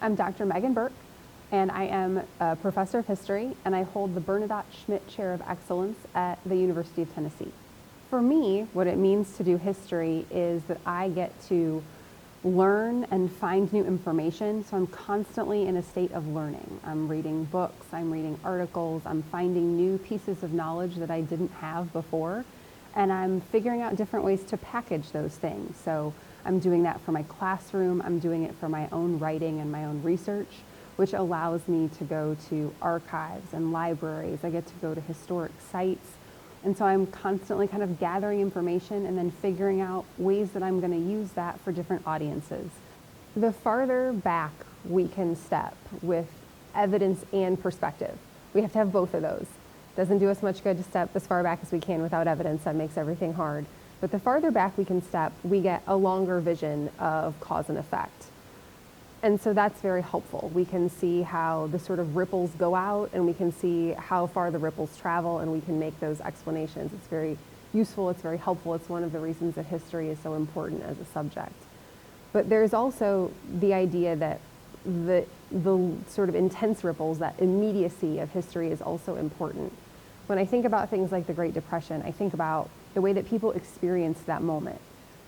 I'm Dr. Megan Birk, and I am a professor of history, and I hold the Bernadette Schmidt Chair of Excellence at the University of Tennessee. For me, what it means to do history is that I get to learn and find new information, so I'm constantly in a state of learning. I'm reading books, I'm reading articles, I'm finding new pieces of knowledge that I didn't have before, and I'm figuring out different ways to package those things. So I'm doing that for my classroom, I'm doing it for my own writing and my own research, which allows me to go to archives and libraries. I get to go to historic sites. And so I'm constantly kind of gathering information and then figuring out ways that I'm going to use that for different audiences. The farther back we can step with evidence and perspective, we have to have both of those. Doesn't do us much good to step as far back as we can without evidence. That makes everything hard. But the farther back we can step, we get a longer vision of cause and effect. And so that's very helpful. We can see how the sort of ripples go out, and we can see how far the ripples travel, and we can make those explanations. It's very useful, it's very helpful. It's one of the reasons that history is so important as a subject. But there's also the idea that the sort of intense ripples, that immediacy of history is also important. When I think about things like the Great Depression, I think about the way that people experienced that moment.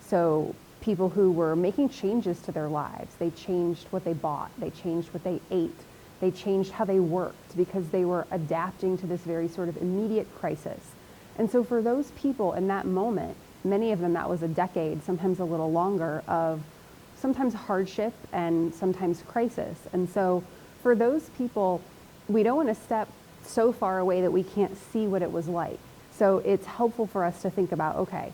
So people who were making changes to their lives, they changed what they bought, they changed what they ate, they changed how they worked because they were adapting to this very sort of immediate crisis. And so for those people in that moment, many of them, that was a decade, sometimes a little longer, of sometimes hardship and sometimes crisis. And so for those people, we don't want to step so far away that we can't see what it was like. So it's helpful for us to think about, okay,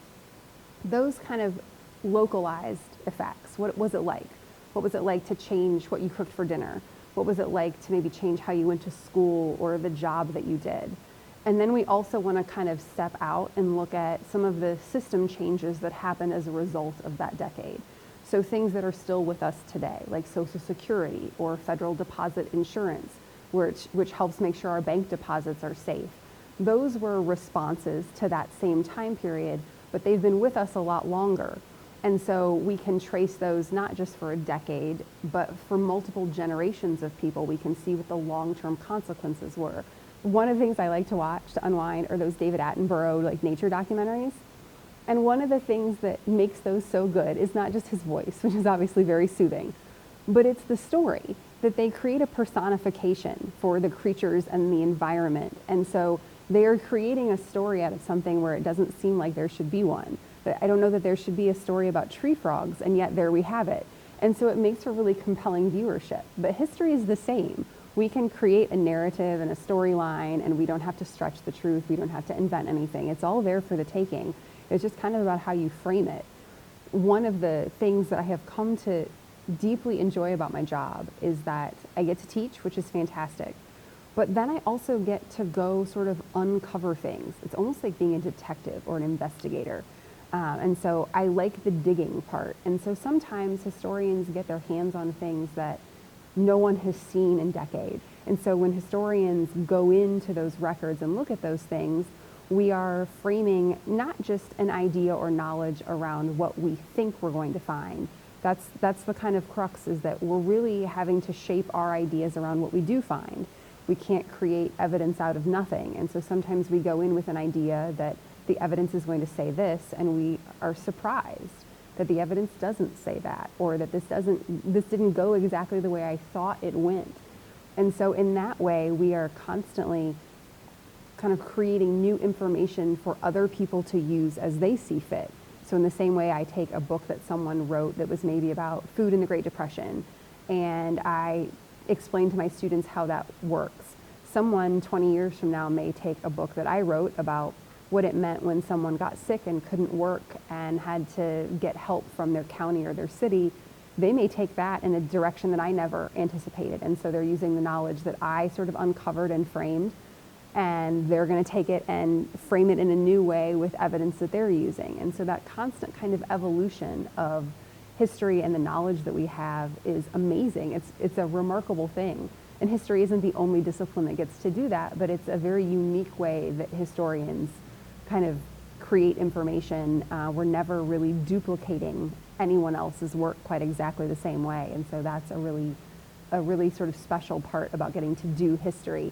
those kind of localized effects. What was it like? What was it like to change what you cooked for dinner? What was it like to maybe change how you went to school or the job that you did? And then we also want to kind of step out and look at some of the system changes that happened as a result of that decade. So things that are still with us today, like Social Security or federal deposit insurance, which helps make sure our bank deposits are safe. Those were responses to that same time period, but they've been with us a lot longer. And so we can trace those not just for a decade, but for multiple generations of people. We can see what the long-term consequences were. One of the things I like to watch to unwind are those David Attenborough like nature documentaries. And one of the things that makes those so good is not just his voice, which is obviously very soothing, but it's the story, that they create a personification for the creatures and the environment. And so they are creating a story out of something where it doesn't seem like there should be one. I don't know that there should be a story about tree frogs, and yet there we have it. And so it makes for really compelling viewership. But history is the same. We can create a narrative and a storyline, and we don't have to stretch the truth. We don't have to invent anything. It's all there for the taking. It's just kind of about how you frame it. One of the things that I have come to deeply enjoy about my job is that I get to teach, which is fantastic. But then I also get to go sort of uncover things. It's almost like being a detective or an investigator. And so I like the digging part. And so sometimes historians get their hands on things that no one has seen in decades. And so when historians go into those records and look at those things, we are framing not just an idea or knowledge around what we think we're going to find. That's the kind of crux, is that we're really having to shape our ideas around what we do find. We can't create evidence out of nothing. And so sometimes we go in with an idea that the evidence is going to say this, and we are surprised that the evidence doesn't say that, or that this didn't go exactly the way I thought it went. And so in that way, we are constantly kind of creating new information for other people to use as they see fit. So in the same way, I take a book that someone wrote that was maybe about food in the Great Depression, and I explain to my students how that works. Someone 20 years from now may take a book that I wrote about what it meant when someone got sick and couldn't work and had to get help from their county or their city. They may take that in a direction that I never anticipated. And so they're using the knowledge that I sort of uncovered and framed, and they're going to take it and frame it in a new way with evidence that they're using. And so that constant kind of evolution of history and the knowledge that we have is amazing. It's a remarkable thing. And history isn't the only discipline that gets to do that, but it's a very unique way that historians kind of create information. We're never really duplicating anyone else's work quite exactly the same way. And so that's a really a really sort of special part about getting to do history.